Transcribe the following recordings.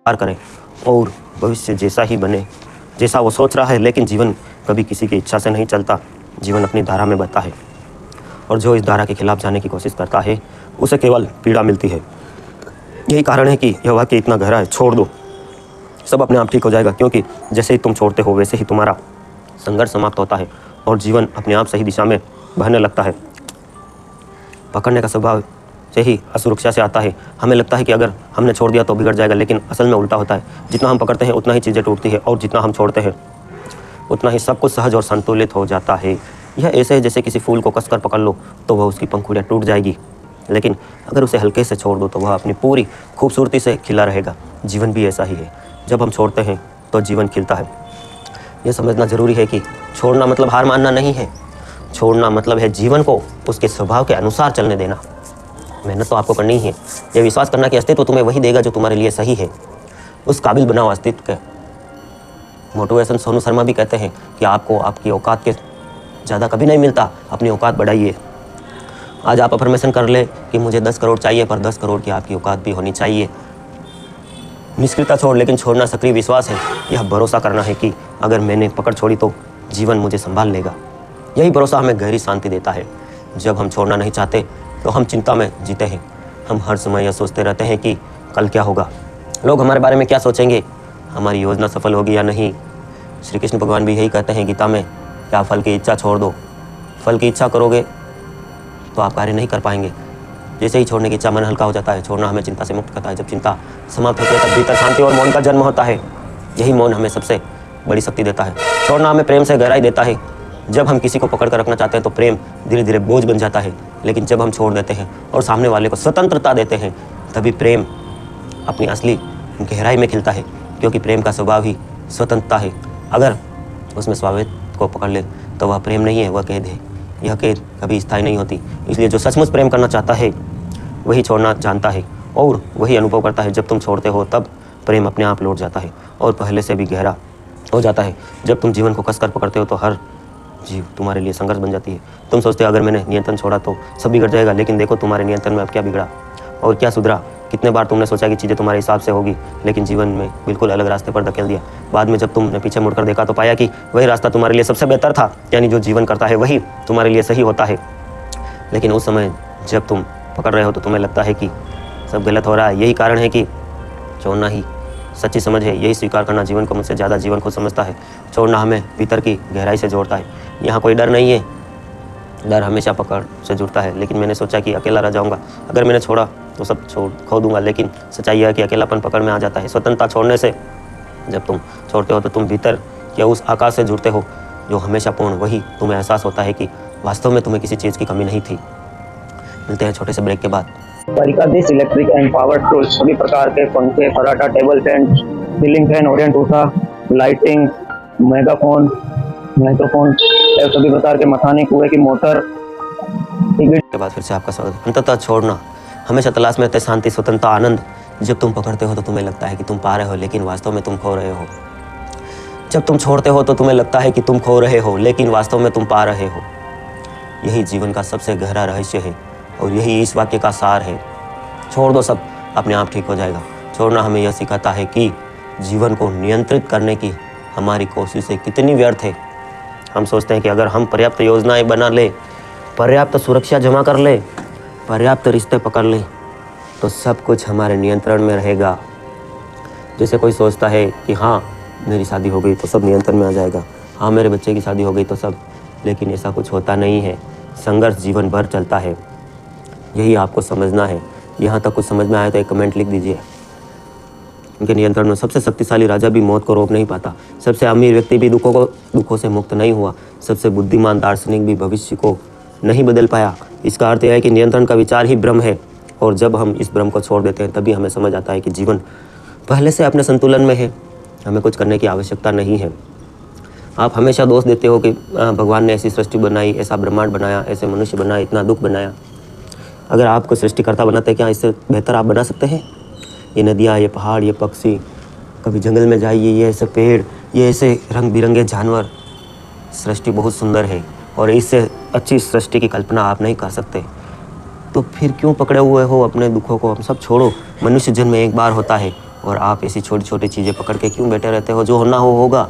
प्यार करें और भविष्य जैसा ही बने जैसा वो सोच रहा है। लेकिन जीवन कभी किसी की इच्छा से नहीं चलता, जीवन अपनी धारा में बहता है और जो इस धारा के खिलाफ जाने की कोशिश करता है उसे केवल पीड़ा मिलती है। यही कारण है कि यह वाक्य इतना गहरा है, छोड़ दो सब अपने आप ठीक हो जाएगा, क्योंकि जैसे ही तुम छोड़ते हो वैसे ही तुम्हारा संघर्ष समाप्त होता है और जीवन अपने आप सही दिशा में बहने लगता है। पकड़ने का स्वभाव से ही असुरक्षा से आता है। हमें लगता है कि अगर हमने छोड़ दिया तो बिगड़ जाएगा, लेकिन असल में उल्टा होता है। जितना हम पकड़ते हैं उतना ही चीज़ें टूटती है और जितना हम छोड़ते हैं उतना ही सब कुछ सहज और संतुलित हो जाता है। यह ऐसे है जैसे किसी फूल को कसकर पकड़ लो तो वह उसकी पंखुड़ियाँ टूट जाएगी, लेकिन अगर उसे हल्के से छोड़ दो तो वह अपनी पूरी खूबसूरती से खिला रहेगा। जीवन भी ऐसा ही है, जब हम छोड़ते हैं तो जीवन खिलता है। यह समझना ज़रूरी है कि छोड़ना मतलब हार मानना नहीं है, छोड़ना मतलब है जीवन को उसके स्वभाव के अनुसार चलने देना। मेहनत तो आपको करनी ही है, यह विश्वास करना कि अस्तित्व तुम्हें वही देगा जो तुम्हारे लिए सही है। उस काबिल बनाओ अस्तित्व के। मोटिवेशन सोनू शर्मा भी कहते हैं कि आपको आपकी औकात के ज़्यादा कभी नहीं मिलता, अपनी औकात बढ़ाइए। आज आप अफर्मेशन कर ले कि मुझे 10 करोड़ चाहिए, पर 10 करोड़ की आपकी औकात भी होनी चाहिए। निष्क्रियता छोड़, लेकिन छोड़ना सक्रिय विश्वास है। यह भरोसा करना है कि अगर मैंने पकड़ छोड़ी तो जीवन मुझे संभाल लेगा। यही भरोसा हमें गहरी शांति देता है। जब हम छोड़ना नहीं चाहते तो हम चिंता में जीते हैं। हम हर समय यह सोचते रहते हैं कि कल क्या होगा, लोग हमारे बारे में क्या सोचेंगे, हमारी योजना सफल होगी या नहीं। श्री कृष्ण भगवान भी यही कहते हैं गीता में, क्या फल की इच्छा छोड़ दो। फल की इच्छा करोगे तो आप कार्य नहीं कर पाएंगे। जैसे ही छोड़ने की इच्छा, मन हल्का हो जाता है। छोड़ना हमें चिंता से मुक्त करता है। जब चिंता समाप्त होती है तब भीतर शांति और मौन का जन्म होता है। यही मौन हमें सबसे बड़ी शक्ति देता है। छोड़ना हमें प्रेम से गहराई देता है। जब हम किसी को पकड़ कर रखना चाहते हैं तो प्रेम धीरे धीरे बोझ बन जाता है, लेकिन जब हम छोड़ देते हैं और सामने वाले को स्वतंत्रता देते हैं तभी प्रेम अपनी असली गहराई में खिलता है, क्योंकि प्रेम का स्वभाव ही स्वतंत्रता है। अगर उसमें स्वामित्व को पकड़ ले तो वह प्रेम नहीं है, वह कैद है। यह कैद कभी स्थायी नहीं होती। इसलिए जो सचमुच प्रेम करना चाहता है वही छोड़ना जानता है और वही अनुभव करता है। जब तुम छोड़ते हो तब प्रेम अपने आप लौट जाता है और पहले से भी गहरा हो जाता है। जब तुम जीवन को कसकर पकड़ते हो तो हर जीव तुम्हारे लिए संघर्ष बन जाती है। तुम सोचते हो अगर मैंने नियंत्रण छोड़ा तो सब बिगड़ जाएगा, लेकिन देखो तुम्हारे नियंत्रण में अब क्या बिगड़ा और क्या सुधरा। कितने बार तुमने सोचा कि चीज़ें तुम्हारे हिसाब से होगी, लेकिन जीवन में बिल्कुल अलग रास्ते पर धकेल दिया। बाद में जब तुमने पीछे मुड़कर देखा तो पाया कि वही रास्ता तुम्हारे लिए सबसे बेहतर था। यानी जो जीवन करता है वही तुम्हारे लिए सही होता है। लेकिन उस समय जब तुम पकड़ रहे हो तो तुम्हें लगता है कि सब गलत हो रहा है। यही कारण है कि छोड़ना ही सच्ची समझ है। यही स्वीकार करना जीवन को मुझसे ज़्यादा जीवन को समझता है। छोड़ना हमें भीतर की गहराई से जोड़ता है। यहाँ कोई डर नहीं है, डर हमेशा पकड़ से जुड़ता है। लेकिन मैंने सोचा कि अकेला रह जाऊँगा, अगर मैंने छोड़ा तो सब खो दूंगा। लेकिन सच्चाई यह है कि अकेलापन पकड़ में आ जाता है। स्वतंत्रता छोड़ने से जब तुम छोड़ते हो तो तुम भीतर या उस आकाश से जुड़ते हो जो हमेशा पूर्ण। वही तुम्हें एहसास होता है कि वास्तव में तुम्हें किसी चीज़ की कमी नहीं थी। मिलते हैं छोटे से ब्रेक के बाद। तरीका this electric and power tools, सभी प्रकार के पंखे, फराटा, table fan, ceiling fan, Orient Usha, lighting, megaphone, microphone, सभी प्रकार के मथानी, कुएं की मोटर के बाद फिर से आपका स्वागत। अंततः छोड़ना हमेशा तलाश में रहते शांति, स्वतंत्रता, आनंद। जब तुम पकड़ते हो तो तुम्हें लगता है कि तुम पा रहे हो, लेकिन वास्तव में तुम खो रहे हो। जब तुम छोड़ते हो तो तुम्हें लगता है कि तुम खो रहे हो, लेकिन वास्तव में तुम पा रहे हो। यही जीवन का सबसे गहरा रहस्य है और यही इस वाक्य का सार है। छोड़ दो, सब अपने आप ठीक हो जाएगा। छोड़ना हमें यह सिखाता है कि जीवन को नियंत्रित करने की हमारी कोशिशें कितनी व्यर्थ है। हम सोचते हैं कि अगर हम पर्याप्त योजनाएं बना ले, पर्याप्त सुरक्षा जमा कर ले, पर्याप्त रिश्ते पकड़ ले तो सब कुछ हमारे नियंत्रण में रहेगा। जैसे कोई सोचता है कि हाँ मेरी शादी हो गई तो सब नियंत्रण में आ जाएगा, हाँ मेरे बच्चे की शादी हो गई तो सब, लेकिन ऐसा कुछ होता नहीं है। संघर्ष जीवन भर चलता है, यही आपको समझना है। यहाँ तक कुछ समझ में आया तो एक कमेंट लिख दीजिए। उनके नियंत्रण में सबसे शक्तिशाली राजा भी मौत को रोक नहीं पाता, सबसे अमीर व्यक्ति भी दुखों से मुक्त नहीं हुआ, सबसे बुद्धिमान दार्शनिक भी भविष्य को नहीं बदल पाया। इसका अर्थ यह है कि नियंत्रण का विचार ही भ्रम है, और जब हम इस भ्रम को छोड़ देते हैं तभी हमें समझ आता है कि जीवन पहले से अपने संतुलन में है, हमें कुछ करने की आवश्यकता नहीं है। आप हमेशा दोष देते हो कि भगवान ने ऐसी सृष्टि बनाई, ऐसा ब्रह्मांड बनाया, ऐसे मनुष्य बनाया, इतना दुख बनाया। अगर आपको सृष्टिकर्ता बनाते क्या इससे बेहतर आप बना सकते हैं? ये नदियाँ, ये पहाड़, ये पक्षी, कभी जंगल में जाइए, ये ऐसे पेड़, ये ऐसे रंग बिरंगे जानवर, सृष्टि बहुत सुंदर है और इससे अच्छी सृष्टि की कल्पना आप नहीं कर सकते। तो फिर क्यों पकड़े हुए हो अपने दुखों को? हम सब छोड़ो। मनुष्य जन्म एक बार होता है और आप ऐसी छोटी छोटी चीज़ें पकड़ के क्यों बैठे रहते हो? जो होना हो होगा,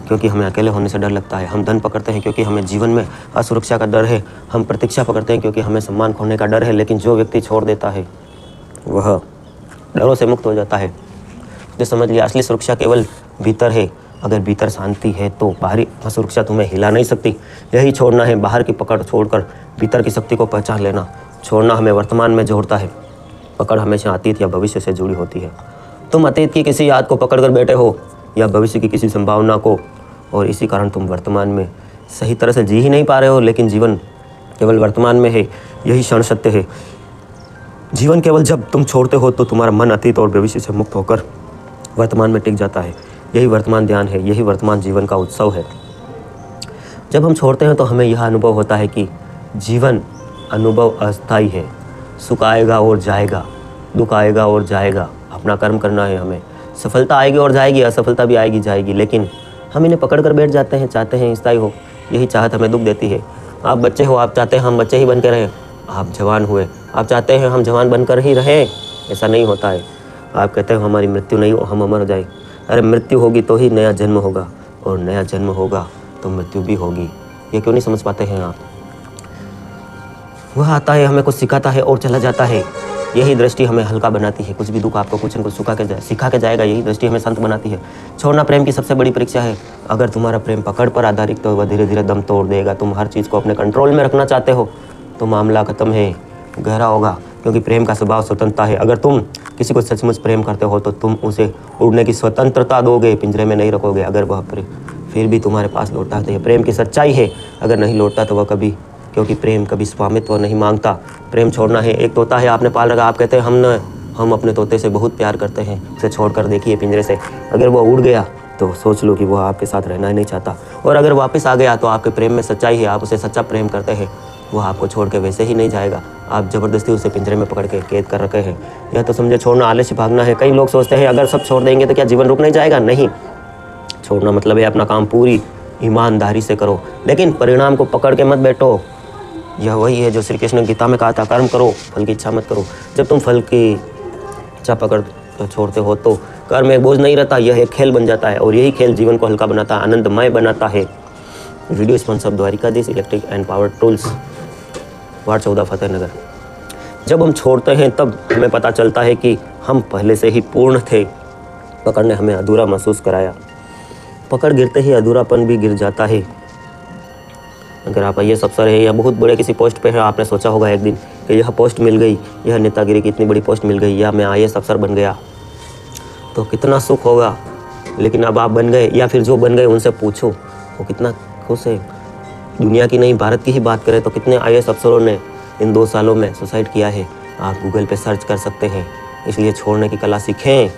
क्योंकि हमें अकेले होने से डर लगता है। हम धन पकड़ते हैं क्योंकि हमें जीवन में असुरक्षा का डर है। हम प्रतीक्षा पकड़ते हैं क्योंकि हमें सम्मान खोने का डर है। लेकिन जो व्यक्ति छोड़ देता है वह डरों से मुक्त हो जाता है। जो समझ लिया असली सुरक्षा केवल भीतर है। अगर भीतर शांति है तो बाहरी असुरक्षा तुम्हें हिला नहीं सकती। यही छोड़ना है, बाहर की पकड़ छोड़कर भीतर की शक्ति को पहचान लेना। छोड़ना हमें वर्तमान में जोड़ता है, पकड़ हमेशा अतीत या भविष्य से जुड़ी होती है। तुम अतीत की किसी याद को पकड़कर बैठे हो या भविष्य की किसी संभावना को, और इसी कारण तुम वर्तमान में सही तरह से जी ही नहीं पा रहे हो। लेकिन जीवन केवल वर्तमान में है, यही क्षण सत्य है। जीवन केवल जब तुम छोड़ते हो तो तुम्हारा मन अतीत और भविष्य से मुक्त होकर वर्तमान में टिक जाता है। यही वर्तमान ध्यान है, यही वर्तमान जीवन का उत्सव है। जब हम छोड़ते हैं तो हमें यह अनुभव होता है कि जीवन अनुभव अस्थायी है। सुख आएगा और जाएगा, दुख आएगा और जाएगा। अपना कर्म करना है हमें। सफलता आएगी और जाएगी, असफलता भी आएगी जाएगी, लेकिन हम इन्हें पकड़ कर बैठ जाते हैं, चाहते हैं स्थायी हो। यही चाहत हमें दुख देती है। आप बच्चे हो, आप चाहते हैं हम बच्चे ही बन के रहें। आप जवान हुए, आप चाहते हैं हम जवान बनकर ही रहें। ऐसा नहीं होता है। आप कहते हैं हमारी मृत्यु नहीं हो, हम अमर हो जाए। अरे मृत्यु होगी तो ही नया जन्म होगा, और नया जन्म होगा तो मृत्यु भी होगी। ये क्यों नहीं समझ पाते हैं आप? वह आता है, हमें कुछ सिखाता है और चला जाता है। यही दृष्टि हमें हल्का बनाती है। कुछ भी दुख आपको कुछ न कुछ सिखा के जाएगा। यही दृष्टि हमें संत बनाती है। छोड़ना प्रेम की सबसे बड़ी परीक्षा है। अगर तुम्हारा प्रेम पकड़ पर आधारित तो वह धीरे धीरे दम तोड़ देगा। तुम हर चीज़ को अपने कंट्रोल में रखना चाहते हो तो मामला खत्म है, गहरा होगा, क्योंकि प्रेम का स्वभाव स्वतंत्रता है। अगर तुम किसी को सचमुच प्रेम करते हो तो तुम उसे उड़ने की स्वतंत्रता दोगे, पिंजरे में नहीं रखोगे। अगर वह फिर भी तुम्हारे पास लौटता है तो यह प्रेम की सच्चाई है। अगर नहीं लौटता तो वह कभी, क्योंकि प्रेम कभी स्वामित्व नहीं मांगता। प्रेम छोड़ना है। एक तोता है आपने पाल रखा, आप कहते हैं हम अपने तोते से बहुत प्यार करते हैं, उसे छोड़कर देखिए पिंजरे से। अगर वो उड़ गया तो सोच लो कि वह आपके साथ रहना ही नहीं चाहता। और अगर वापस आ गया तो आपके प्रेम में सच्चाई है, आप उसे सच्चा प्रेम करते हैं। वह आपको छोड़ के वैसे ही नहीं जाएगा। आप ज़बरदस्ती उसे पिंजरे में पकड़ के कैद कर रखे हैं। यह तो समझे छोड़ना आलस्य भागना है। कई लोग सोचते हैं अगर सब छोड़ देंगे तो क्या जीवन रुक नहीं जाएगा? नहीं, छोड़ना मतलब है अपना काम पूरी ईमानदारी से करो, लेकिन परिणाम को पकड़ के मत बैठो। यह वही है जो श्री कृष्ण ने गीता में कहा था, कर्म करो, फल की इच्छा मत करो। जब तुम फल की इच्छा पकड़ छोड़ते हो तो कर्म एक बोझ नहीं रहता, यह एक खेल बन जाता है। और यही खेल जीवन को हल्का बनाता है, आनंदमय बनाता है। Video sponsor Dwarkadhish electric and power tools, ward 14 Fatehnagar. जब हम छोड़ते हैं तब हमें पता चलता है कि हम पहले से ही पूर्ण थे। पकड़ ने हमें अधूरा महसूस कराया। पकड़ गिरते ही अधूरापन भी गिर जाता है। अगर आप IAS अफसर है या बहुत बड़े किसी पोस्ट पे है, आपने सोचा होगा एक दिन कि यह पोस्ट मिल गई, यह नेतागिरी की इतनी बड़ी पोस्ट मिल गई, या मैं IAS अफसर बन गया तो कितना सुख होगा। लेकिन अब आप बन गए, या फिर जो बन गए उनसे पूछो वो कितना खुश है। दुनिया की नहीं, भारत की ही बात करें तो कितने IAS अफसरों ने इन 2 सालों में सुसाइड किया है। आप गूगल पे सर्च कर सकते हैं। इसलिए छोड़ने की कला सीखें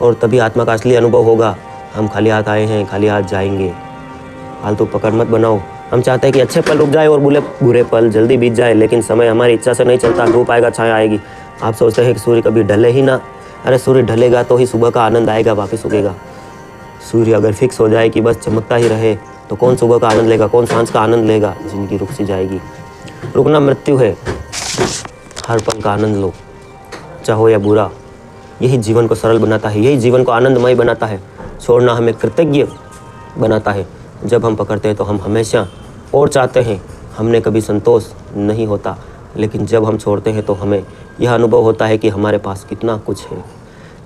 और तभी आत्मा का असली अनुभव होगा। हम खाली हाथ आए हैं, खाली हाथ जाएंगे। फालतू पकड़ मत बनाओ। हम चाहते हैं कि अच्छे पल रुक जाए और बुरे पल जल्दी बीत जाए, लेकिन समय हमारी इच्छा से नहीं चलता। धूप आएगा, छाया आएगी। आप सोचते हैं कि सूर्य कभी ढले ही ना। अरे सूर्य ढलेगा तो ही सुबह का आनंद आएगा, वापस उगेगा। सूर्य अगर फिक्स हो जाए कि बस चमकता ही रहे तो कौन सुबह का आनंद लेगा, कौन सांझ का आनंद लेगा? जिंदगी रुक सी जाएगी। रुकना मृत्यु है। हर पल का आनंद लो, चाहो या बुरा। यही जीवन को सरल बनाता है, यही जीवन को आनंदमय बनाता है। छोड़ना हमें कृतज्ञ बनाता है। जब हम पकड़ते हैं तो हम हमेशा और चाहते हैं, हमने कभी संतोष नहीं होता। लेकिन जब हम छोड़ते हैं तो हमें यह अनुभव होता है कि हमारे पास कितना कुछ है।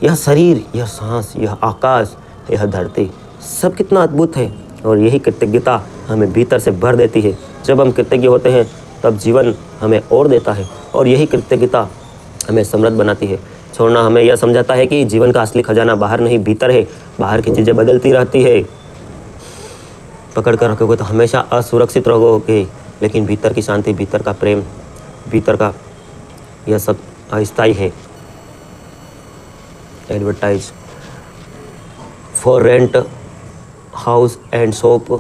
यह शरीर, यह सांस, यह आकाश, यह धरती, सब कितना अद्भुत है। और यही कृतज्ञता हमें भीतर से भर देती है। जब हम कृतज्ञ होते हैं तब जीवन हमें और देता है, और यही कृतज्ञता हमें समृद्ध बनाती है। छोड़ना हमें यह समझाता है कि जीवन का असली खजाना बाहर नहीं भीतर है। बाहर की चीज़ें बदलती रहती है, पकड़ कर रखोगे तो हमेशा असुरक्षित रहोगे। लेकिन भीतर की शांति, भीतर का प्रेम, भीतर का यह सब अस्थायी है। Advertise for rent house and shop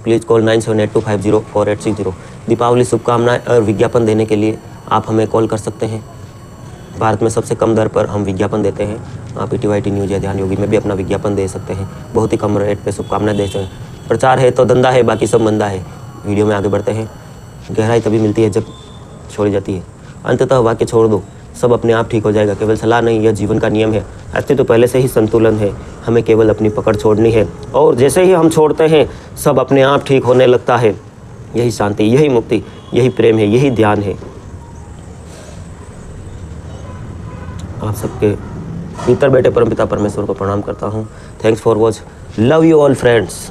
please call 9782504860। Deepavali शुभकामनाएं और विज्ञापन देने के लिए आप हमें कॉल कर सकते हैं। भारत में सबसे कम दर पर हम विज्ञापन देते हैं। आप PTYT न्यूज़ या ध्यान योगी में भी अपना विज्ञापन दे सकते हैं। बहुत ही कम रेट पे शुभकामनाएं दे सकते हैं। प्रचार है तो धंधा है, बाकी सब मंदा है। वीडियो में आगे बढ़ते हैं। गहराई तभी मिलती है जब छोड़ी जाती है। अंततः वाक्य छोड़ दो, सब अपने आप ठीक हो जाएगा। केवल सलाह नहीं, यह जीवन का नियम है। अस्तित्व पहले से ही संतुलन है, हमें केवल अपनी पकड़ छोड़नी है। और जैसे ही हम छोड़ते हैं सब अपने आप ठीक होने लगता है। यही शांति, यही मुक्ति, यही प्रेम है, यही ध्यान है। आप सबके भीतर बैठे परमपिता परमेश्वर को प्रणाम करता हूँ। Thanks for watch. Love you all friends.